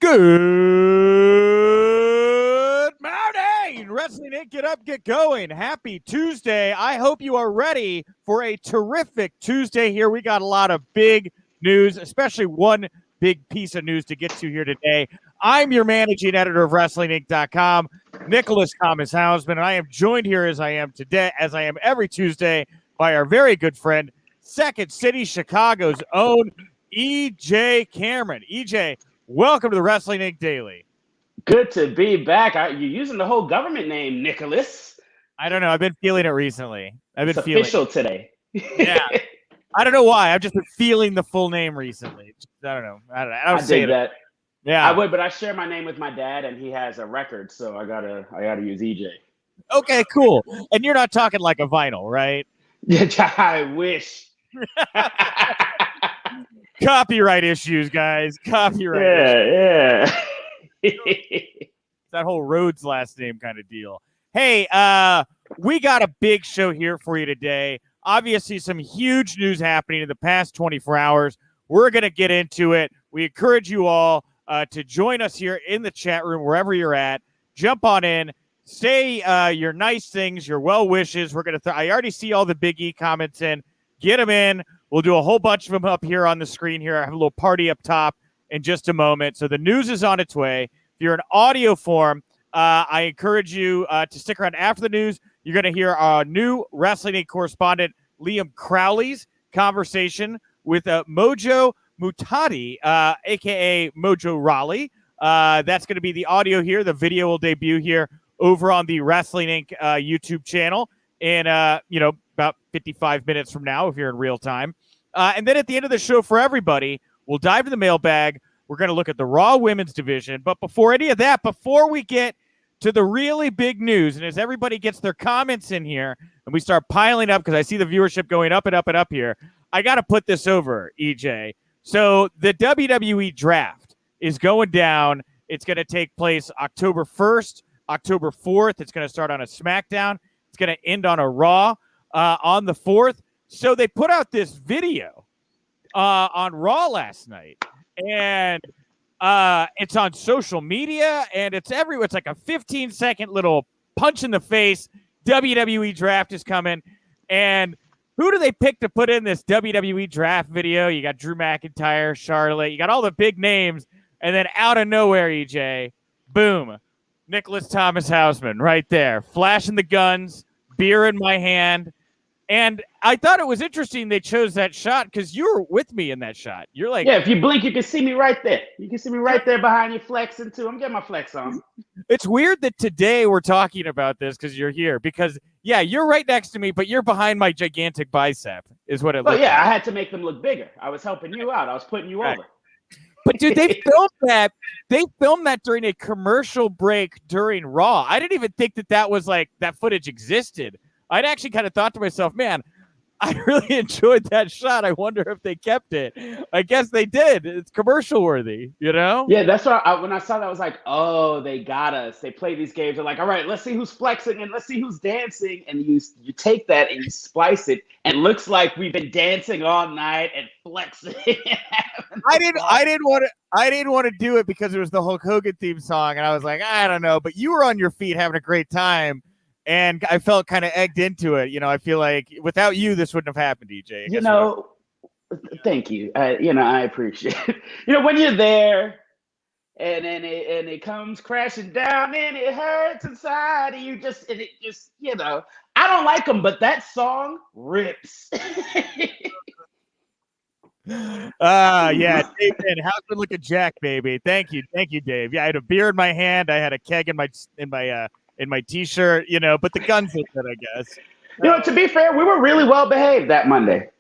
Good morning, Wrestling Inc. Get up, get going. Happy Tuesday. I hope you are ready for a terrific Tuesday here. We got a lot of big news, especially one big piece of news to get to here today. I'm your managing editor of WrestlingInc.com, Nicholas Thomas Hausman, and I am joined here as I am today, as I am every Tuesday, by our very good friend, Second City, Chicago's own EJ Cameron. EJ, welcome to the Wrestling Inc. Daily. Good to be back. You're using the whole government name, Nicholas. I don't know. I've been feeling it recently. It's official today. Yeah. I don't know why. I've just been feeling the full name recently. I don't know. I don't say that. Yeah. I would, but I share my name with my dad, and he has a record, so I gotta use EJ. Okay, cool. And you're not talking like a vinyl, right? Yeah, I wish. Copyright issues, guys. Copyright. Yeah. That whole Rhodes last name kind of deal. Hey, we got a big show here for you today. Obviously, some huge news happening in the past 24 hours. We're going to get into it. We encourage you all to join us here in the chat room, wherever you're at. Jump on in. Say your nice things, your well wishes. We're going to. I already see all the Big E comments in. Get them in. We'll do a whole bunch of them up here on the screen here. I have a little party up top in just a moment. So the news is on its way. If you're in audio form, I encourage you to stick around after the news. You're going to hear our new Wrestling Inc. correspondent, Liam Crowley's conversation with Mojo Mutati, a.k.a. Mojo Raleigh. That's going to be the audio here. The video will debut here over on the Wrestling Inc. YouTube channel in, about 55 minutes from now if you're in real time. And then at the end of the show for everybody, we'll dive to the mailbag. We're going to look at the Raw Women's Division. But before any of that, before we get to the really big news, and as everybody gets their comments in here and we start piling up because I see the viewership going up and up and up here, I got to put this over, EJ. So the WWE draft is going down. It's going to take place October 1st, October 4th. It's going to start on a SmackDown. It's going to end on a Raw on the 4th. So they put out this video on Raw last night. And it's on social media, and it's everywhere. It's like a 15-second little punch in the face. WWE draft is coming. And who do they pick to put in this WWE draft video? You got Drew McIntyre, Charlotte. You got all the big names. And then out of nowhere, EJ, boom, Nicholas Thomas Hausman right there, flashing the guns, beer in my hand. And I thought it was interesting they chose that shot because you were with me in that shot. You're like, yeah, if you blink, you can see me right there. You can see me right there behind you flexing too. I'm getting my flex on. It's weird that today we're talking about this because you're here. Because, yeah, you're right next to me, but you're behind my gigantic bicep is what it looks like. I had to make them look bigger. I was helping you out. I was putting you over. But, dude, they filmed that. They filmed that during a commercial break during Raw. I didn't even think that was like that footage existed. I'd actually kind of thought to myself, man, I really enjoyed that shot. I wonder if they kept it. I guess they did. It's commercial worthy, you know? Yeah, that's why when I saw that, I was like, oh, they got us. They play these games. They're like, all right, let's see who's flexing and let's see who's dancing. And you take that and you splice it. And it looks like we've been dancing all night and flexing. I didn't want to do it because it was the Hulk Hogan theme song. And I was like, I don't know. But you were on your feet having a great time. And I felt kind of egged into it. You know, I feel like without you, this wouldn't have happened, DJ. Thank you. I appreciate it. When you're there and then it comes crashing down and it hurts inside and it just, I don't like them, but that song rips. Yeah, Dave, how's it looking, Jack, baby? Thank you, Dave. Yeah, I had a beer in my hand. I had a keg in my T-shirt, but the guns look good, I guess. To be fair, we were really well behaved that Monday.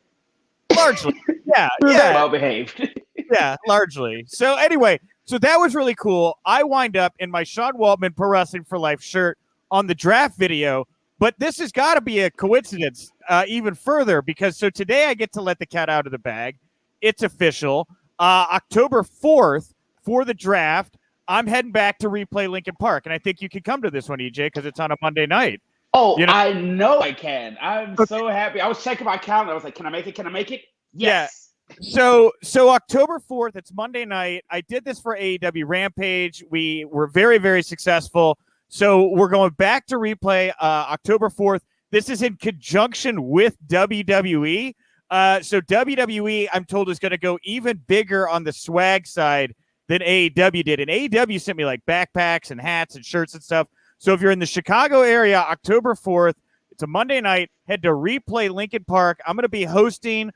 Largely, yeah. We were very well behaved. Yeah, largely. So anyway, that was really cool. I wind up in my Sean Waltman Pro Wrestling for Life shirt on the draft video, but this has got to be a coincidence even further because today I get to let the cat out of the bag. It's official. October 4th for the draft. I'm heading back to replay Lincoln Park, and I think you can come to this one, EJ, because it's on a Monday night. Oh, I know I can. I'm so happy. I was checking my calendar. I was like, can I make it? Yes. So October 4th, it's Monday night. I did this for AEW Rampage. We were very, very successful. So we're going back to replay October 4th. This is in conjunction with WWE. So WWE, I'm told, is going to go even bigger on the swag side than AEW did. And AEW sent me like backpacks and hats and shirts and stuff. So if you're in the Chicago area, October 4th, it's a Monday night, head to Replay Lincoln Park. I'm going to be hosting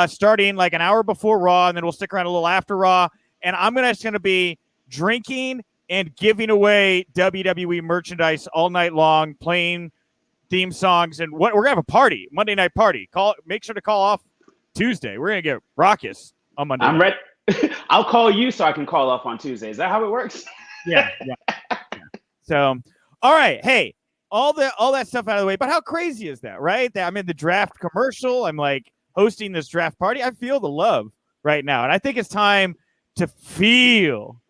starting like an hour before Raw, and then we'll stick around a little after Raw. And I'm just going to be drinking and giving away WWE merchandise all night long, playing theme songs, and we're gonna have a party, Monday night party. Make sure to call off Tuesday. We're gonna get raucous on Monday. I'm ready. I'll call you so I can call off on Tuesday. Is that how it works? Yeah. So, all right. Hey, all that stuff out of the way. But how crazy is that, right? That I'm in the draft commercial. I'm like hosting this draft party. I feel the love right now, and I think it's time to feel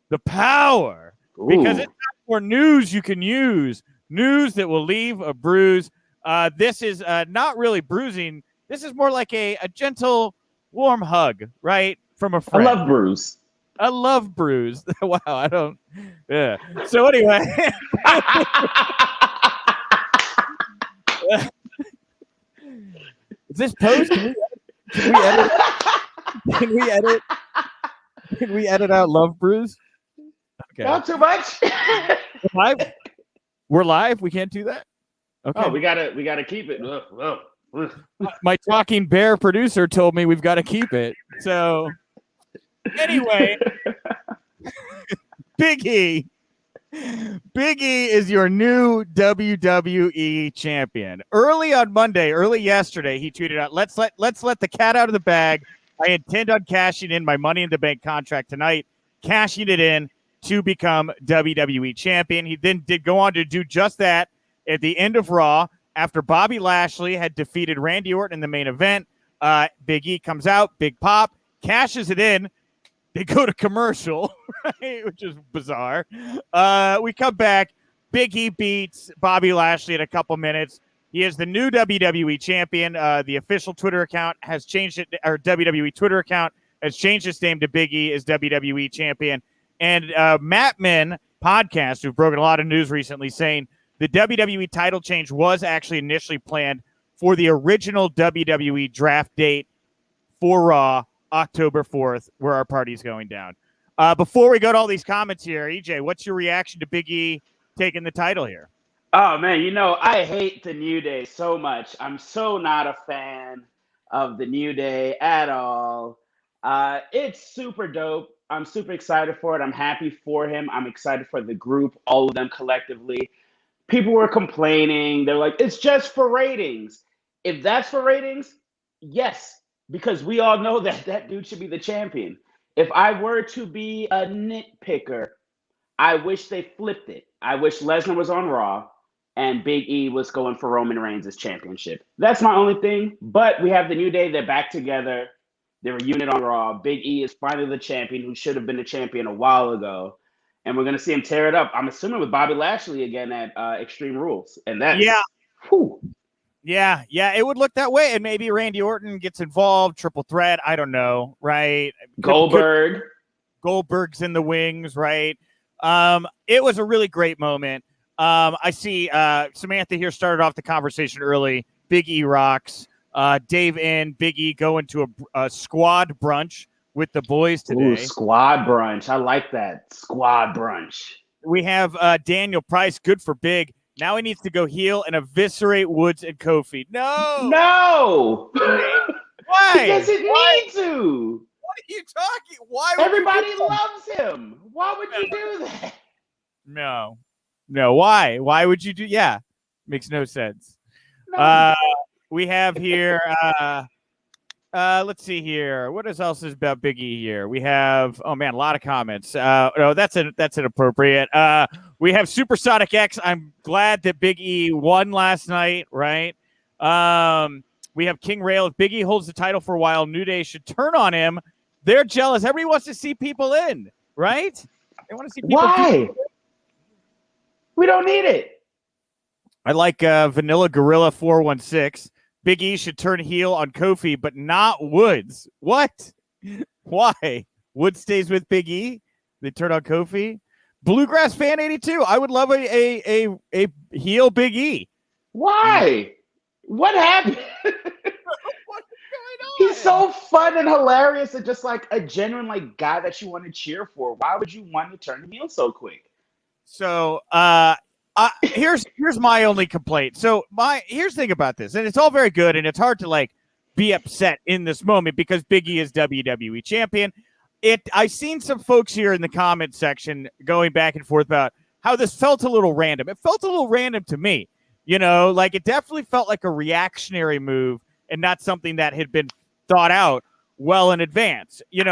the power. Ooh. Because it's not more news you can use. News that will leave a bruise. This is not really bruising. This is more like a gentle, warm hug, right? From a friend. I love bruise. I love bruise. Wow, I don't. Yeah. So anyway. Is this post? Can we edit out love bruise? Okay. Not too much. We're live. We can't do that. Okay. Oh, we gotta keep it. My talking bear producer told me we've got to keep it. So anyway, Big E is your new WWE champion. Early yesterday, he tweeted out, "Let's let the cat out of the bag. I intend on cashing in my Money in the Bank contract tonight, cashing it in to become WWE champion." He then did go on to do just that at the end of Raw after Bobby Lashley had defeated Randy Orton in the main event. Big E comes out, big pop, cashes it in. They go to commercial, right? Which is bizarre. We come back. Big E beats Bobby Lashley in a couple minutes. He is the new WWE champion. The official Twitter account has changed it, or WWE Twitter account has changed its name to Big E as WWE champion. And Matt Min podcast, who've broken a lot of news recently, saying the WWE title change was actually initially planned for the original WWE draft date for Raw, October 4th, where our party's going down. Before we go to all these comments here, EJ, what's your reaction to Big E taking the title here? Oh, man, I hate the New Day so much. I'm so not a fan of the New Day at all. It's super dope. I'm super excited for it. I'm happy for him. I'm excited for the group, all of them collectively. People were complaining. They're like, it's just for ratings. If that's for ratings, yes, because we all know that dude should be the champion. If I were to be a nitpicker, I wish they flipped it. I wish Lesnar was on Raw and Big E was going for Roman Reigns' championship. That's my only thing. But we have the New Day. They're back together. They're a unit on Raw. Big E is finally the champion who should have been the champion a while ago. And we're going to see him tear it up. I'm assuming with Bobby Lashley again at Extreme Rules. And that's... Yeah. Whew. Yeah, it would look that way. And maybe Randy Orton gets involved, triple threat. I don't know, right? Goldberg's in the wings, right? It was a really great moment. I see Samantha here started off the conversation early. Big E rocks. Dave and Big E go into a squad brunch with the boys today. Ooh, squad brunch. I like that. Squad brunch. We have Daniel Price, good for Big. Now he needs to go heel and eviscerate Woods and Kofi. No! Why? He doesn't need to. What are you talking? Why would everybody loves him? Why would you do that? No. Why? Why would you do? Yeah, makes no sense. No. We have here. Let's see here. What else is about Big E here? We have. Oh man, a lot of comments. No, that's inappropriate. We have Supersonic X. I'm glad that Big E won last night. Right. We have King Rail. If Big E holds the title for a while, New Day should turn on him. They're jealous. Everybody wants to see people in. Right. They want to see people. Why? We don't need it. I like Vanilla Gorilla 416. Big E should turn heel on Kofi, but not Woods. What? Why? Woods stays with Big E. They turn on Kofi. Bluegrass fan 82. I would love a heel Big E. Why? What happened? What's going on? He's so fun and hilarious and just like a genuine like guy that you want to cheer for. Why would you want to turn heel so quick? So here's my only complaint. So here's the thing about this, and it's all very good, and it's hard to like be upset in this moment because Big E is WWE champion. I've seen some folks here in the comment section going back and forth about how this felt a little random. It felt a little random to me, like it definitely felt like a reactionary move and not something that had been thought out well in advance. We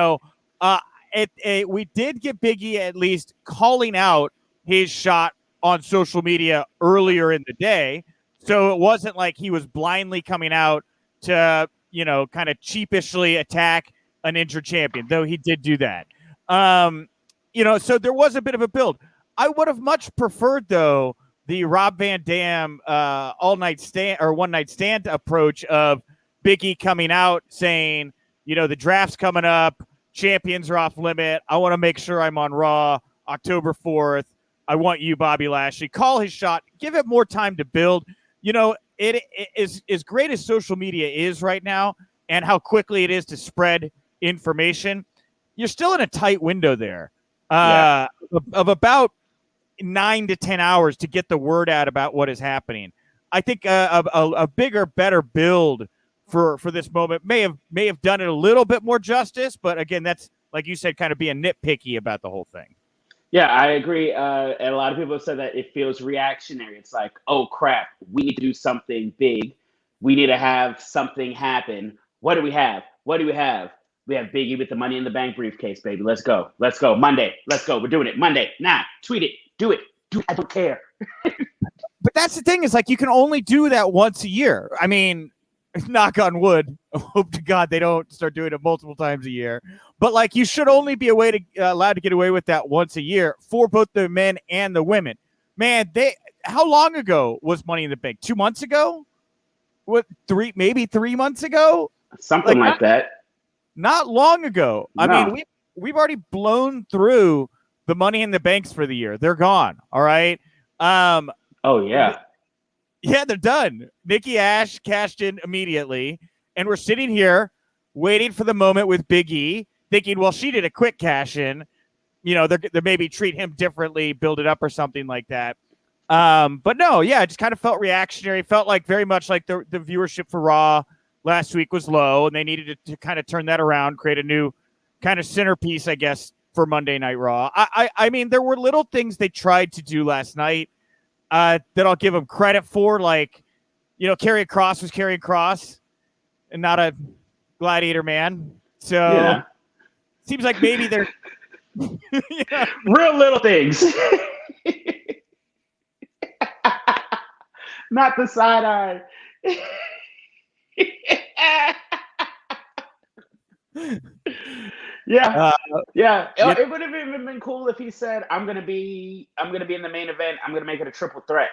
did get Big E at least calling out his shot on social media earlier in the day. So it wasn't like he was blindly coming out to, kind of cheapishly attack an injured champion, though he did do that. So there was a bit of a build. I would have much preferred, though, the Rob Van Dam all-night stand or one-night stand approach of Big E coming out saying, the draft's coming up, champions are off limit. I want to make sure I'm on Raw October 4th. I want you, Bobby Lashley. Call his shot. Give it more time to build. It is as great as social media is right now and how quickly it is to spread information. You're still in a tight window there of about 9 to 10 hours to get the word out about what is happening. I think a bigger, better build for this moment may have done it a little bit more justice. But again, that's, like you said, kind of being nitpicky about the whole thing. Yeah, I agree. And a lot of people have said that it feels reactionary. It's like, oh, crap, we need to do something big. We need to have something happen. What do we have? We have Big E with the Money in the Bank briefcase, baby. Let's go. Monday. Let's go. We're doing it. Monday. Now, tweet it. Do it. I don't care. But that's the thing is like you can only do that once a year. I mean, knock on wood. Hope to God they don't start doing it multiple times a year. But like you should only be allowed to get away with that once a year for both the men and the women. Man, how long ago was Money in the Bank? 2 months ago? What, 3 months ago? Something like that. Not long ago. No. I mean, we've already blown through the Money in the Banks for the year. They're gone. All right. Oh yeah. Yeah, they're done. Nikki Ash cashed in immediately, and we're sitting here waiting for the moment with Big E, thinking, well, she did a quick cash in. They're maybe treat him differently, build it up or something like that. But no, yeah, it just kind of felt reactionary. Felt like very much like the viewership for Raw last week was low, and they needed to kind of turn that around, create a new kind of centerpiece, I guess, for Monday Night Raw. I mean, there were little things they tried to do last night that I'll give them credit for, like, Karrion Kross was Karrion Kross and not a gladiator man. So seems like maybe they're real little things. Not the side eye. Yeah. It would have even been cool if he said, I'm gonna be in the main event. I'm gonna make it a triple threat.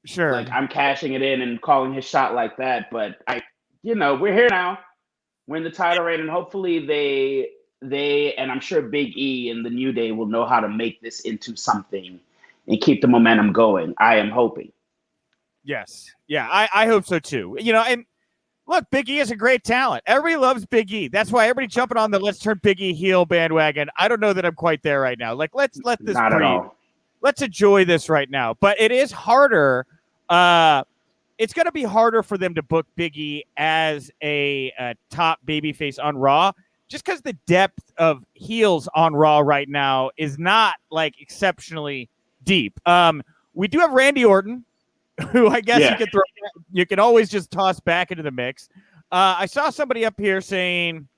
Sure. Like I'm cashing it in and calling his shot like that. But we're here now. We're in the title reign, and hopefully they and I'm sure Big E and the New Day will know how to make this into something and keep the momentum going. I am hoping. Yes. Yeah, I hope so too. And look, Big E is a great talent. Everybody loves Big E. That's why everybody jumping on the let's turn Big E heel bandwagon. I don't know that I'm quite there right now. Like, let's let this Not breathe. At all. Let's enjoy this right now. But it is harder. It's going to be harder for them to book Big E as a top babyface on Raw, just because the depth of heels on Raw right now is not like exceptionally deep. We do have Randy Orton, who I guess you can always just toss back into the mix. I saw somebody up here saying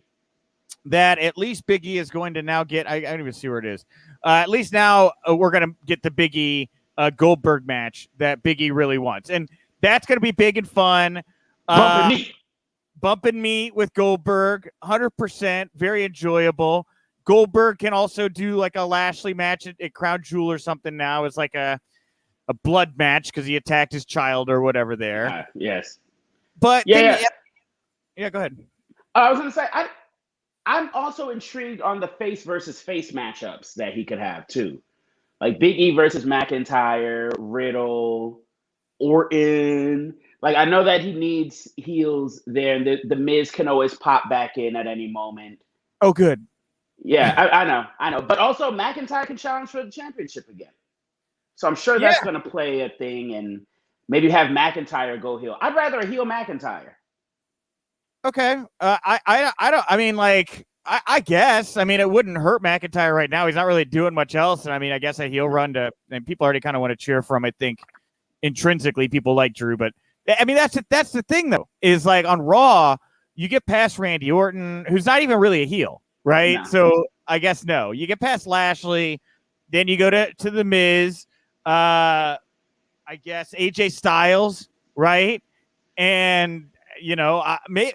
that at least Big E is going to now get, I don't even see where it is. At least now we're going to get the Big E Goldberg match that Big E really wants. And that's going to be big and fun. Bump and meet with Goldberg, 100%, very enjoyable. Goldberg can also do like a Lashley match at Crown Jewel or something now. It's like a blood match because he attacked his child or whatever there. Yes. But Yeah, yeah, go ahead. I was gonna say I'm also intrigued on the face versus face matchups that he could have too, like Big E versus McIntyre, Riddle, Orton. Like I know that he needs heels there, and the Miz can always pop back in at any moment. Oh, good. Yeah, I know. But also McIntyre can challenge for the championship again. So I'm sure Yeah. that's going to play a thing, and maybe have McIntyre go heel. I'd rather a heel McIntyre. Okay. I don't. I mean, like, I guess. I mean, it wouldn't hurt McIntyre right now. He's not really doing much else, and I mean, I guess a heel run and people already kind of want to cheer for him. I think intrinsically people like Drew, but I mean, that's the thing though. Is like on Raw, you get past Randy Orton, who's not even really a heel, right? No. So I guess no. You get past Lashley, then you go to the Miz. I guess AJ Styles, right? And maybe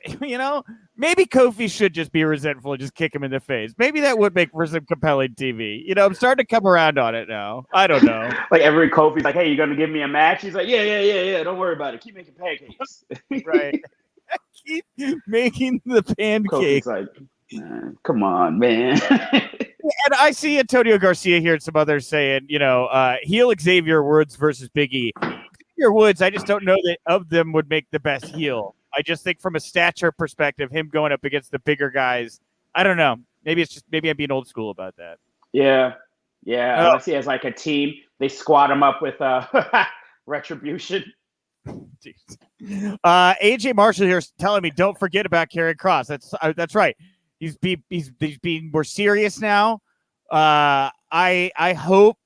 Kofi should just be resentful and just kick him in the face. Maybe that would make for some compelling TV. I'm starting to come around on it now. I don't know. Like every Kofi's like, "Hey, you going to give me a match?" He's like, "Yeah. Don't worry about it. Keep making pancakes." Right. Keep making the pancakes. Kofi's like, "Come on, man." And I see Antonio Garcia here and some others saying, heel Xavier Woods versus Big E. Xavier Woods, I just don't know that of them would make the best heel. I just think from a stature perspective, him going up against the bigger guys, I don't know. Maybe I'm being old school about that. Yeah. Unless he has like a team, they squat him up with Retribution. AJ Marshall here is telling me don't forget about Karrion Kross. That's right. He's being more serious now. I hope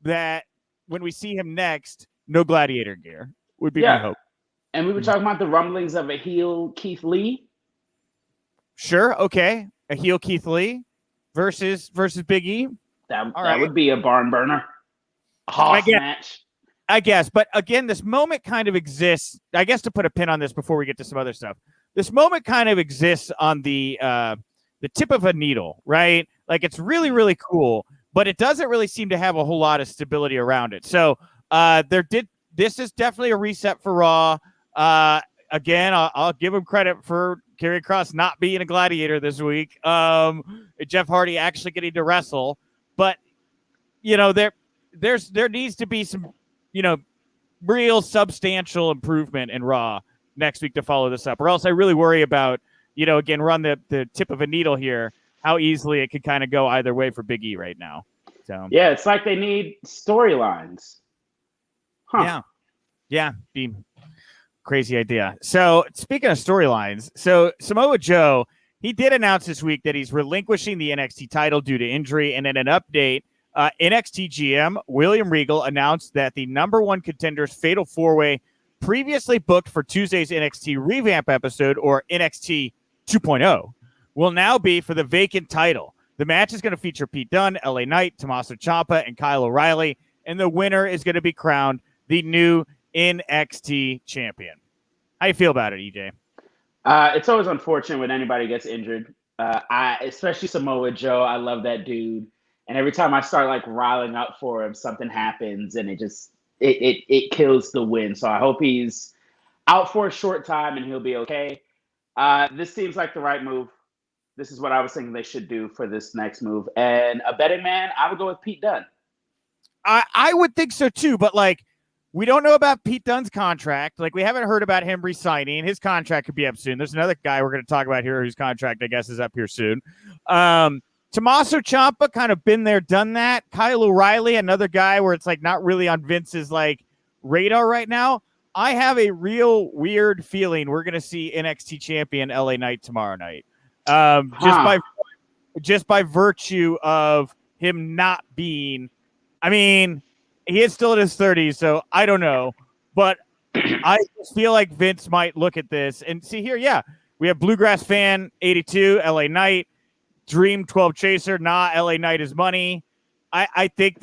that when we see him next, no gladiator gear would be my hope. And we were talking about the rumblings of a heel Keith Lee. Sure, okay, a heel Keith Lee versus Big E. That would be a barn burner. Match. I guess, but again, this moment kind of exists. I guess to put a pin on this before we get to some other stuff, this moment kind of exists on the tip of a needle, right? Like it's really, really cool, but it doesn't really seem to have a whole lot of stability around it. So this is definitely a reset for Raw. Again, I'll give him credit for Karrion Kross not being a gladiator this week. Jeff Hardy actually getting to wrestle, but there needs to be some real substantial improvement in Raw next week to follow this up, or else I really worry about again, we're on the tip of a needle here, how easily it could kind of go either way for Big E right now. So yeah, it's like they need storylines. Yeah, be crazy idea. So speaking of storylines, so Samoa Joe, he did announce this week that he's relinquishing the NXT title due to injury. And in an update, NXT GM William Regal announced that the number one contenders fatal four-way previously booked for Tuesday's NXT revamp episode, or NXT 2.0, will now be for the vacant title. The match is going to feature Pete Dunne, LA Knight, Tommaso Ciampa, and Kyle O'Reilly, and the winner is going to be crowned the new NXT champion. How do you feel about it, EJ? It's always unfortunate when anybody gets injured. Especially Samoa Joe. I love that dude. And every time I start like riling up for him, something happens and it kills the win. So I hope he's out for a short time and he'll be okay. This seems like the right move. This is what I was thinking they should do for this next move. And a betting man, I would go with Pete Dunne. I would think so too, but like, we don't know about Pete Dunne's contract. Like, we haven't heard about him resigning. His contract could be up soon. There's another guy we're going to talk about here whose contract, I guess, is up here soon. Tommaso Ciampa, kind of been there, done that. Kyle O'Reilly, another guy where it's like not really on Vince's like radar right now. I have a real weird feeling we're going to see NXT champion LA Knight tomorrow night. Just by virtue of him not being, I mean, he is still in his 30s, so I don't know. But I feel like Vince might look at this and see here, yeah, we have Bluegrass Fan 82, LA Knight, Dream 12 Chaser, LA Knight is money. I think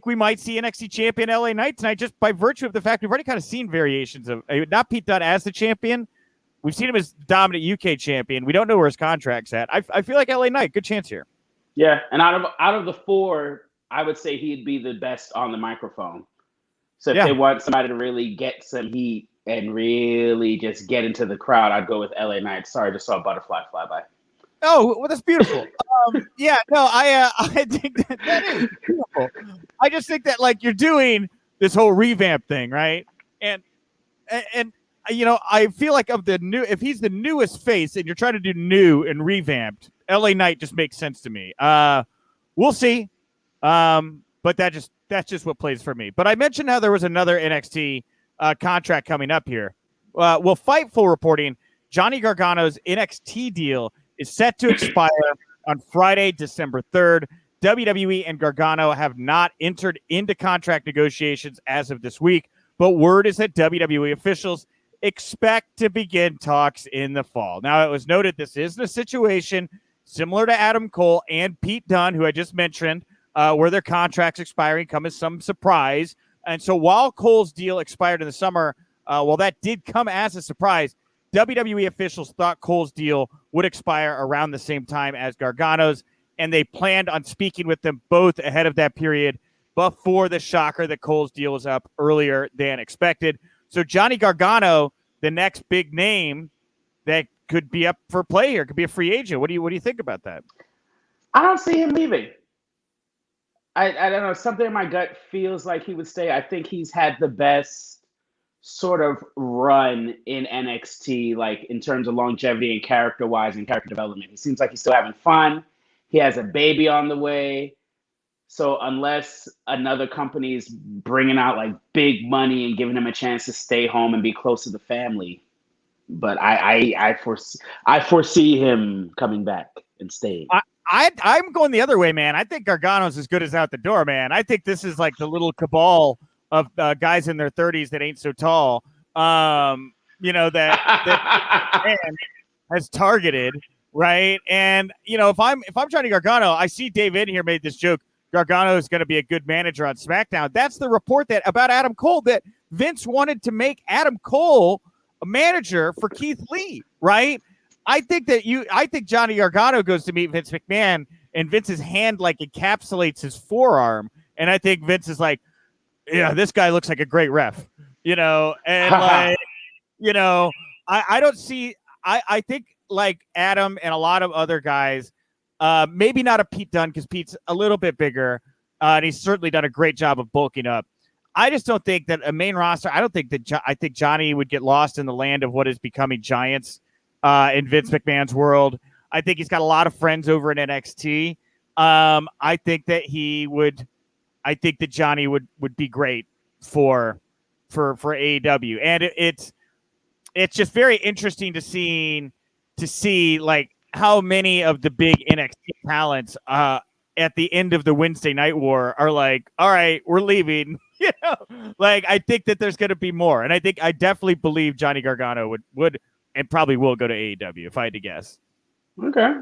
we might see NXT champion LA Knight tonight just by virtue of the fact we've already kind of seen variations of, not Pete Dunne as the champion. We've seen him as dominant UK champion. We don't know where his contract's at. I feel like LA Knight, good chance here. Yeah, and out of the four, I would say he'd be the best on the microphone. So if they want somebody to really get some heat, and really just get into the crowd, I'd go with LA Knight. Sorry, I just saw a butterfly fly by. Oh, well, that's beautiful. Yeah, no, I think that is beautiful. I just think that like you're doing this whole revamp thing, right? And I feel like if he's the newest face and you're trying to do new and revamped, LA Knight just makes sense to me. We'll see. But that's just what plays for me. But I mentioned how there was another NXT contract coming up here. Well, Fightful reporting Johnny Gargano's NXT deal is set to expire on Friday, December 3rd. WWE and Gargano have not entered into contract negotiations as of this week, but word is that WWE officials expect to begin talks in the fall. Now, it was noted this is a situation similar to Adam Cole and Pete Dunne, who I just mentioned, where their contracts expiring come as some surprise. And so while Cole's deal expired in the summer, well, that did come as a surprise. WWE officials thought Cole's deal would expire around the same time as Gargano's, and they planned on speaking with them both ahead of that period before the shocker that Cole's deal was up earlier than expected. So Johnny Gargano, the next big name that could be up for play here, could be a free agent. What do you think about that? I don't see him leaving. I don't know. Something in my gut feels like he would stay. I think he's had the best sort of run in NXT, like in terms of longevity and character-wise and character development. He seems like he's still having fun. He has a baby on the way. So unless another company's bringing out like big money and giving him a chance to stay home and be close to the family, but I foresee him coming back and staying. I'm going the other way, man. I think Gargano's as good as out the door, man. I think this is like the little cabal of guys in their 30s that ain't so tall, that man has targeted, right? And if I'm Johnny Gargano, I see Dave in here made this joke. Gargano is going to be a good manager on SmackDown. That's the report that about Adam Cole, that Vince wanted to make Adam Cole a manager for Keith Lee, right? I think Johnny Gargano goes to meet Vince McMahon, and Vince's hand like encapsulates his forearm, and I think Vince is like, yeah, this guy looks like a great ref, and like, I don't see, I think like Adam and a lot of other guys, maybe not a Pete Dunne because Pete's a little bit bigger, and he's certainly done a great job of bulking up. I just don't think that a main roster, I think Johnny would get lost in the land of what is becoming giants in Vince McMahon's world. I think he's got a lot of friends over in NXT. I think that Johnny would be great for AEW, and it's just very interesting to see like how many of the big NXT talents at the end of the Wednesday Night War are like, all right, we're leaving. Like I think that there's going to be more, and I definitely believe Johnny Gargano would and probably will go to AEW if I had to guess. Okay,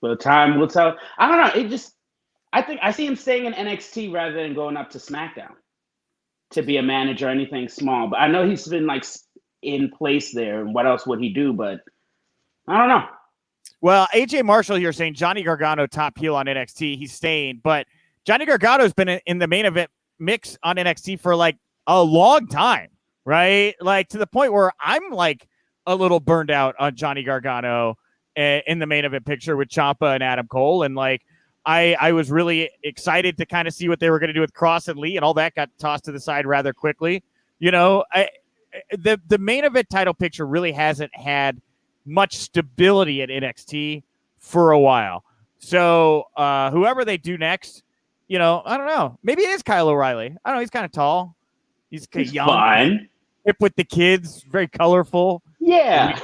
well, time will tell. I don't know. I think I see him staying in NXT rather than going up to SmackDown to be a manager or anything small. But I know he's been like in place there. And what else would he do? But I don't know. Well, AJ Marshall here saying Johnny Gargano top heel on NXT. He's staying, but Johnny Gargano's been in the main event mix on NXT for like a long time, right? Like to the point where I'm like a little burned out on Johnny Gargano in the main event picture with Ciampa and Adam Cole, and like. I was really excited to kind of see what they were going to do with Cross and Lee, and all that got tossed to the side rather quickly. The main event title picture really hasn't had much stability at NXT for a while. So whoever they do next, I don't know. Maybe it is Kyle O'Reilly. I don't know. He's kind of tall. He's young. Fine. Hip with the kids. Very colorful. Yeah.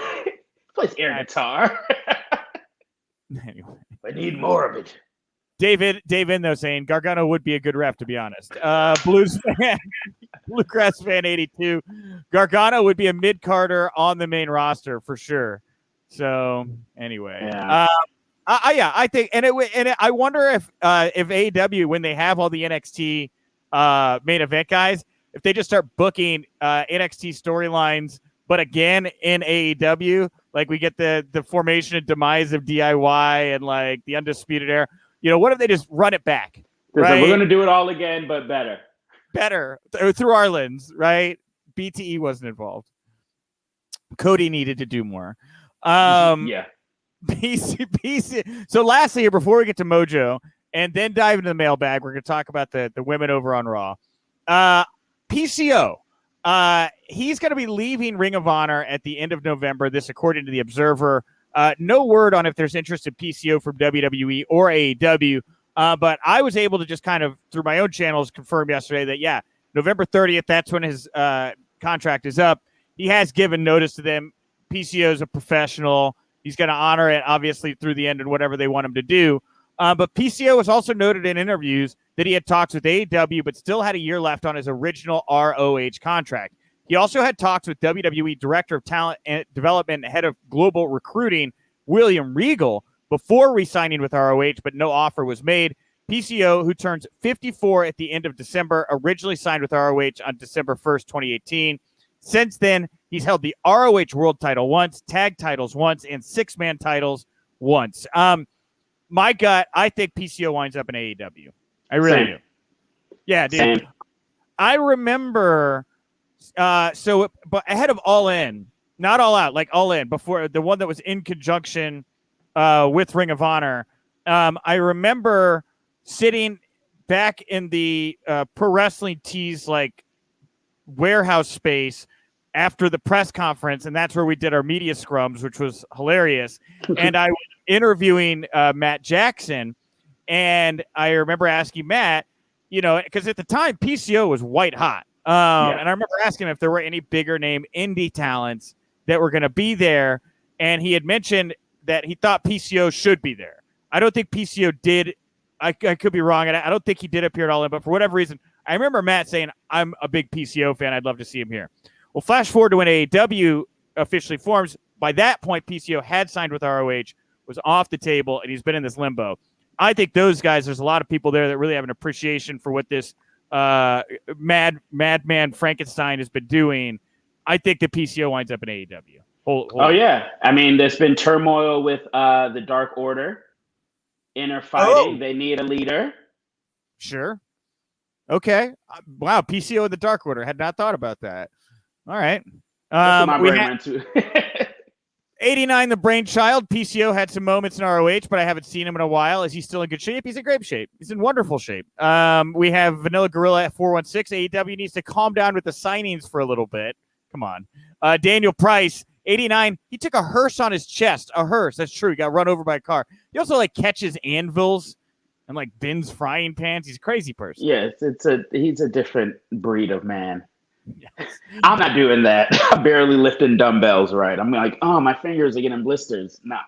Plays air guitar. Anyway. I need more of it. Dave in though saying Gargano would be a good ref, to be honest. Bluegrass fan 82. Gargano would be a mid-carder on the main roster for sure. So anyway, yeah. I think, I wonder if AEW, when they have all the NXT main event guys, if they just start booking NXT storylines, but again in AEW, like we get the formation and demise of DIY and like the Undisputed Era. What if they just run it back? Right? We're going to do it all again, but better. Better through our lens, right? BTE wasn't involved. Cody needed to do more. Yeah. PC. So lastly here, before we get to Mojo and then dive into the mailbag, we're going to talk about the women over on Raw. PCO. He's going to be leaving Ring of Honor at the end of November. This, according to the Observer. No word on if there's interest in PCO from WWE or AEW. But I was able to just kind of, through my own channels, confirm yesterday that, yeah, November 30th, that's when his contract is up. He has given notice to them. PCO is a professional. He's going to honor it, obviously, through the end and whatever they want him to do. But PCO has also noted in interviews that he had talks with AEW, but still had a year left on his original ROH contract. He also had talks with WWE Director of Talent and Development and Head of Global Recruiting, William Regal, before re-signing with ROH, but no offer was made. PCO, who turns 54 at the end of December, originally signed with ROH on December 1st, 2018. Since then, he's held the ROH World title once, tag titles once, and six-man titles once. My gut, I think PCO winds up in AEW. I really do. Yeah, dude. Same. I remember, but ahead of All In, not All Out, like All In, before the one that was in conjunction with Ring of Honor, I remember sitting back in the Pro Wrestling Tees like warehouse space after the press conference, and that's where we did our media scrums, which was hilarious. And I was interviewing Matt Jackson, and I remember asking Matt, because at the time PCO was white hot, and I remember asking him if there were any bigger name indie talents that were going to be there, and he had mentioned that he thought PCO should be there. I don't think PCO did. I could be wrong, and I don't think he did appear at All In, but for whatever reason, I remember Matt saying, I'm a big PCO fan. I'd love to see him here. Well, flash forward to when AEW officially forms. By that point, PCO had signed with ROH, was off the table, and he's been in this limbo. I think those guys, there's a lot of people there that really have an appreciation for what this madman Frankenstein has been doing. I think the PCO winds up in AEW. Yeah. I mean, there's been turmoil with the Dark Order. Inner fighting. They need a leader. Sure. Okay. Wow. PCO in the Dark Order. Had not thought about that. All right. That's what my brain went to. 89, the brainchild. PCO had some moments in ROH, but I haven't seen him in a while. Is he still in good shape? He's in great shape. He's in wonderful shape. We have Vanilla Gorilla at 416. AEW needs to calm down with the signings for a little bit. Come on. Daniel Price, 89. He took a hearse on his chest. A hearse. That's true. He got run over by a car. He also catches anvils and bends frying pans. He's a crazy person. Yes, he's a different breed of man. Yes. I'm not doing that. I'm barely lifting dumbbells right. I'm like, oh, my fingers are getting blisters. Nah.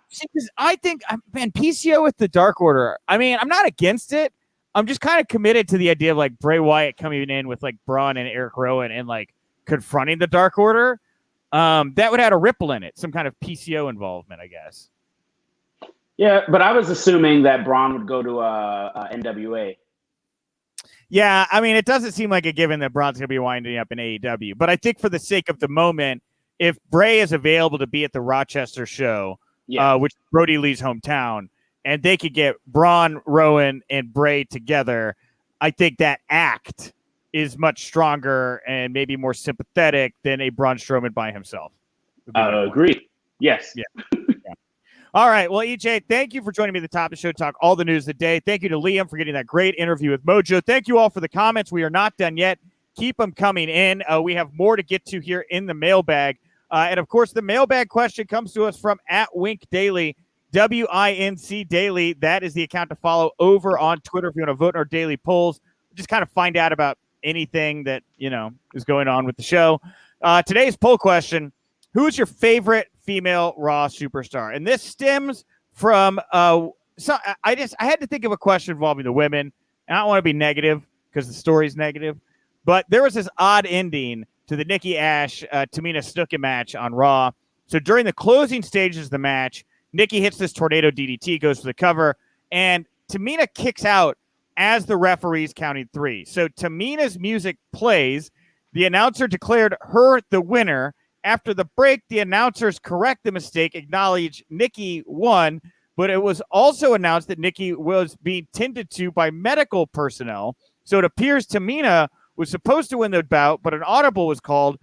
I think, man, PCO with the Dark Order. I mean, I'm not against it. I'm just kind of committed to the idea of Bray Wyatt coming in with Braun and Eric Rowan and confronting the Dark Order. That would add a ripple in it, some kind of PCO involvement, I guess. Yeah, but I was assuming that Braun would go to NWA. Yeah, I mean, it doesn't seem like a given that Braun's going to be winding up in AEW. But I think for the sake of the moment, if Bray is available to be at the Rochester show, which is Brody Lee's hometown, and they could get Braun, Rowan, and Bray together, I think that act is much stronger and maybe more sympathetic than a Braun Strowman by himself. Agreed. Yes. Yeah. All right. Well, EJ, thank you for joining me at the top of the show to talk all the news of the day. Thank you to Liam for getting that great interview with Mojo. Thank you all for the comments. We are not done yet. Keep them coming in. We have more to get to here in the mailbag. And, of course, the mailbag question comes to us from @WinkDaily, WINC Daily. That is the account to follow over on Twitter if you want to vote in our daily polls. Just kind of find out about anything that, is going on with the show. Today's poll question, who is your favorite female Raw superstar? And this stems from I had to think of a question involving the women, and I don't want to be negative because the story's negative, but there was this odd ending to the Nikki Ash Tamina Snuka match on Raw. So during the closing stages of the match, Nikki hits this tornado DDT, goes for the cover, and Tamina kicks out as the referee's counting 3. So Tamina's music plays. The announcer declared her the winner. After the break, the announcers correct the mistake, acknowledge Nikki won, but it was also announced that Nikki was being tended to by medical personnel. So it appears Tamina was supposed to win the bout, but an audible was called.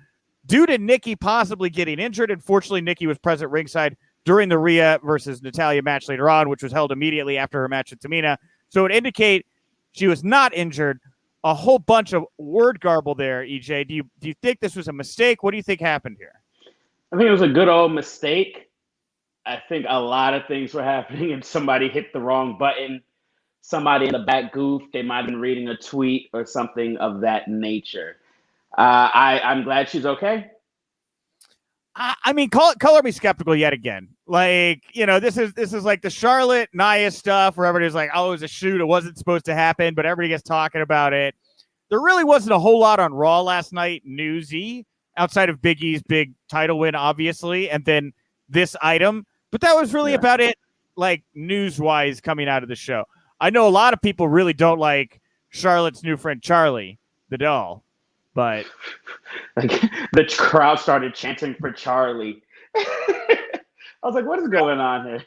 due to Nikki possibly getting injured. Unfortunately, Nikki was present ringside during the Rhea versus Natalya match later on, which was held immediately after her match with Tamina. So it would indicate she was not injured. A whole bunch of word garble there, EJ. Do you think this was a mistake? What do you think happened here? I think it was a good old mistake. I think a lot of things were happening and somebody hit the wrong button. Somebody in the back goofed. They might have been reading a tweet or something of that nature. I'm glad she's okay. I mean, color me skeptical yet again. Like, this is like the Charlotte Nia stuff where everybody's like, oh, it was a shoot. It wasn't supposed to happen, but everybody gets talking about it. There really wasn't a whole lot on Raw last night, newsy, outside of Big E's big title win, obviously, and then this item. But that was really about it, like, news-wise coming out of the show. I know a lot of people really don't like Charlotte's new friend, Charlie, the doll. But like the crowd started chanting for Charlie. I was like, what is going on here?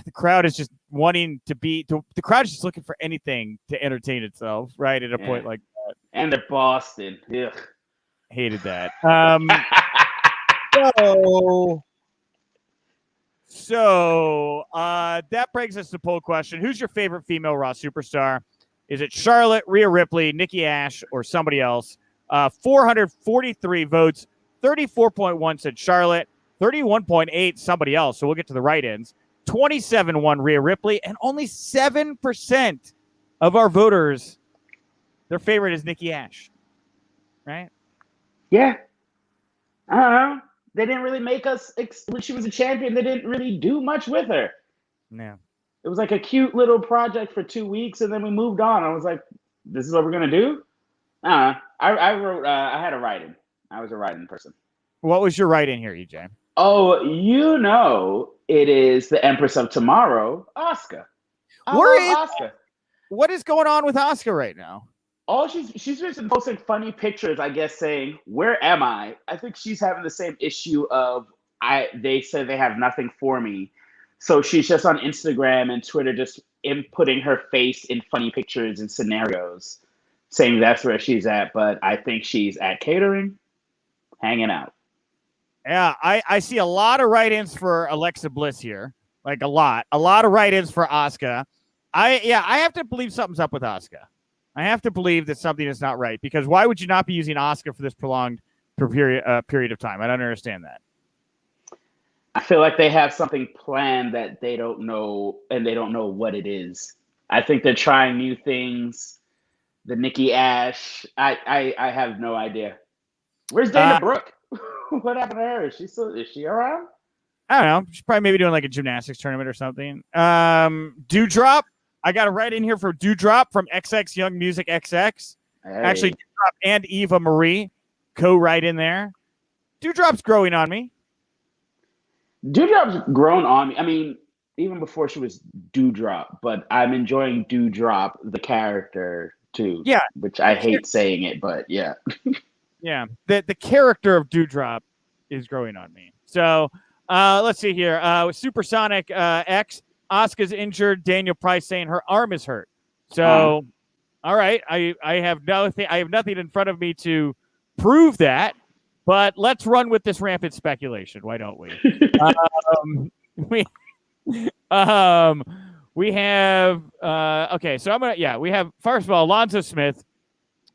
The crowd is just wanting to be the crowd is just looking for anything to entertain itself, right? At a point like that. And they're Boston. Ugh. Hated that. So that brings us to the poll question. Who's your favorite female Raw superstar? Is it Charlotte, Rhea Ripley, Nikki Ash, or somebody else? 443 votes, 34.1 said Charlotte, 31.8 somebody else. So we'll get to the write-ins. 27-1 Rhea Ripley, and only 7% of our voters, their favorite is Nikki Ash. Right? Yeah. I don't know. They didn't really make us, when she was a champion, they didn't really do much with her. Yeah. It was like a cute little project for 2 weeks, and then we moved on. I was like, this is what we're going to do? I wrote, I had a write-in. I was a write-in person. What was your write-in here, EJ? Oh, it is the Empress of Tomorrow, Asuka. Asuka. What is going on with Asuka right now? Oh, she's been posting funny pictures, I guess, saying, where am I? I think she's having the same issue of, they said they have nothing for me. So she's just on Instagram and Twitter just inputting her face in funny pictures and scenarios, saying that's where she's at. But I think she's at catering, hanging out. Yeah, I see a lot of write-ins for Alexa Bliss here. Like a lot of write-ins for Asuka. I have to believe something's up with Asuka. I have to believe that something is not right, because why would you not be using Asuka for this prolonged period of time? I don't understand that. I feel like they have something planned that they don't know, and they don't know what it is. I think they're trying new things. The Nikki Ash, I have no idea. Where's Dana Brooke? What happened to her? Is she around? I don't know. She's probably maybe doing like a gymnastics tournament or something. Dewdrop. I got a write in here for Dewdrop from XX Young Music XX. Hey. Actually, Dewdrop and Eva Marie co-write in there. Dewdrop's growing on me. Dewdrop's grown on me. I mean, even before she was Dewdrop, but I'm enjoying Dewdrop, the character, too. Yeah. Which I hate saying it, but yeah. Yeah. The character of Dewdrop is growing on me. So let's see here. Supersonic X. Asuka's injured. Daniel Price saying her arm is hurt. So, all right. I have nothing in front of me to prove that, but let's run with this rampant speculation. Why don't we? We have okay. So we have, first of all, Alonzo Smith.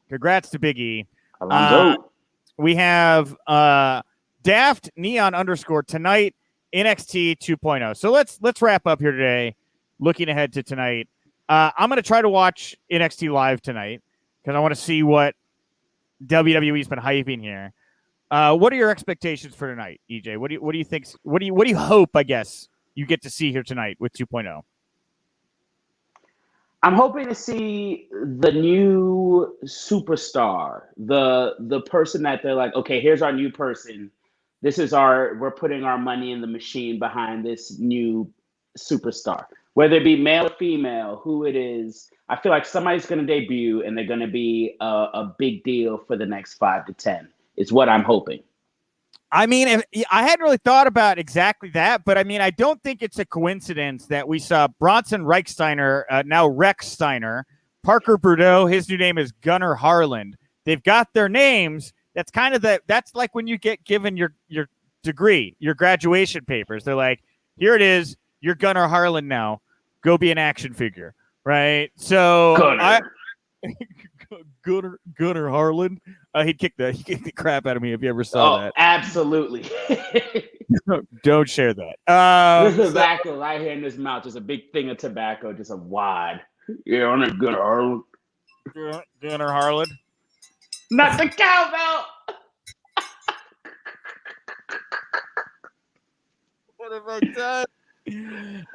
Congrats to Big E. Alonzo. We have Daft Neon _ tonight. NXT 2.0. So let's wrap up here today, looking ahead to tonight. I'm going to try to watch NXT live tonight because I want to see what WWE's been hyping here. What are your expectations for tonight, EJ? What do you think? What do you hope, I guess, you get to see here tonight with 2.0? I'm hoping to see the new superstar, the person that they're like, okay, here's our new person. We're putting our money in the machine behind this new superstar. Whether it be male or female, who it is, I feel like somebody's going to debut and they're going to be a big deal for the next 5 to 10. Is what I'm hoping. I mean, I hadn't really thought about exactly that, but I mean, I don't think it's a coincidence that we saw Bronson Reichsteiner, now Rex Steiner, Parker Boudreaux, his new name is Gunnar Harland. They've got their names. That's kind of that's like when you get given your degree, your graduation papers. They're like, here it is. You're Gunnar Harlan now. Go be an action figure, right? So Gunnar Harlan. He'd kick the crap out of me if you ever saw that. Absolutely. Don't share that. The tobacco right here in his mouth, just a big thing of tobacco, just a wad. Yeah, I'm not Gunnar Harlan. Gunnar Harlan. Not the cowbell. What have I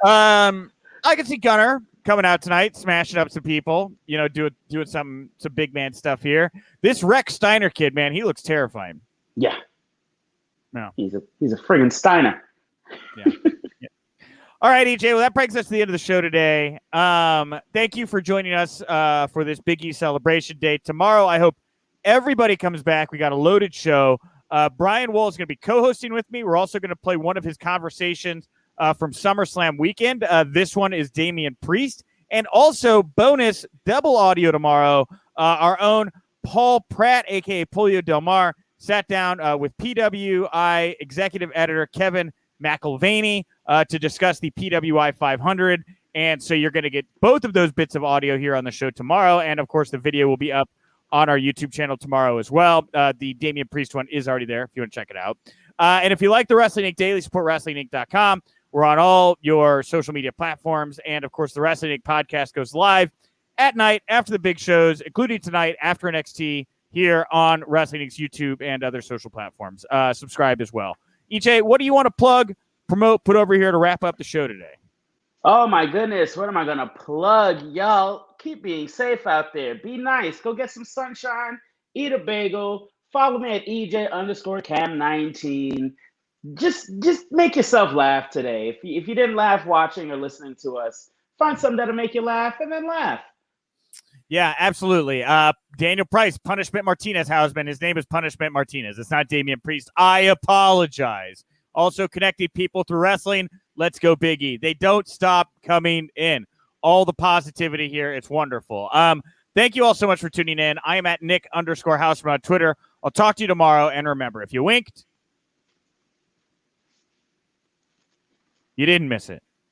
done? I can see Gunnar coming out tonight, smashing up some people. You know, doing some big man stuff here. This Rex Steiner kid, man, he looks terrifying. Yeah. No, he's a friggin' Steiner. Yeah. All right, EJ. Well, that brings us to the end of the show today. Thank you for joining us for this Big E celebration day. Tomorrow, I hope everybody comes back. We got a loaded show. Brian Wool is going to be co-hosting with me. We're also going to play one of his conversations from SummerSlam weekend. This one is Damian Priest. And also, bonus double audio tomorrow, our own Paul Pratt, a.k.a. Polio Del Mar, sat down with PWI executive editor Kevin McIlvaney to discuss the PWI 500. And so you're going to get both of those bits of audio here on the show tomorrow. And, of course, the video will be up on our YouTube channel tomorrow as well. The Damian Priest one is already there if you want to check it out. And if you like the Wrestling Inc. Daily, support WrestlingInc.com. We're on all your social media platforms. And, of course, the Wrestling Inc. podcast goes live at night after the big shows, including tonight after NXT here on Wrestling Inc.'s YouTube and other social platforms. Subscribe as well. EJ, what do you want to plug, promote, put over here to wrap up the show today? Oh, my goodness. What am I going to plug? Y'all, keep being safe out there. Be nice. Go get some sunshine. Eat a bagel. Follow me at EJ_Cam19. Just make yourself laugh today. If you didn't laugh watching or listening to us, find something that'll make you laugh and then laugh. Yeah, absolutely. Daniel Price, Punishment Martinez Hausman. His name is Punishment Martinez. It's not Damian Priest. I apologize. Also connecting people through wrestling. Let's go Big E. They don't stop coming in. All the positivity here. It's wonderful. Thank you all so much for tuning in. I am at Nick_Hausman on Twitter. I'll talk to you tomorrow. And remember, if you winked, you didn't miss it.